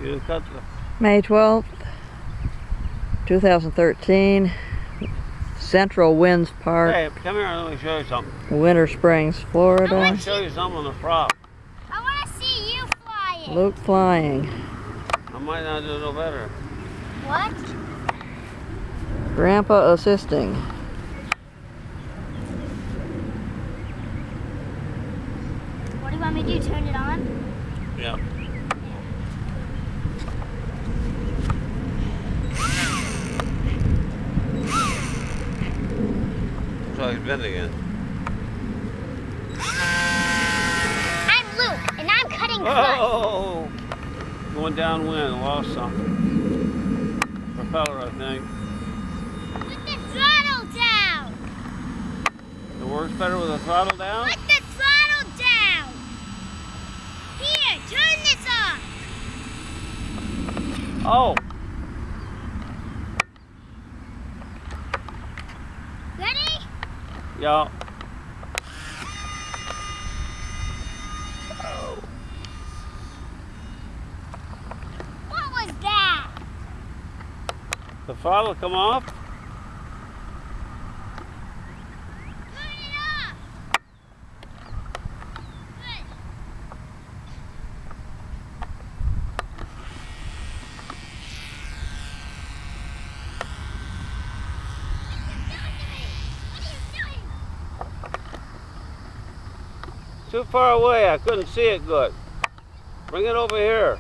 You cut the... May 12th, 2013, Central Winds Park, Hey, come here and let me show you something. Winter Springs, I Florida. want to show you something on the prop. I want to see you flying. Luke flying. I might not do no better. What? Grandpa assisting. What do you want me to do? Turn it on? Yeah. So he's bent again. I'm Luke, and I'm cutting crust. Oh! Going downwind, lost something. Propeller, I think. Put the throttle down. It works better with the throttle down? Put the throttle down. Here, turn this off. Oh! Ready? Yeah. What was that? The throttle come off? Turn it off. Good. What are you doing? Too far away, I couldn't see it good. Bring it over here.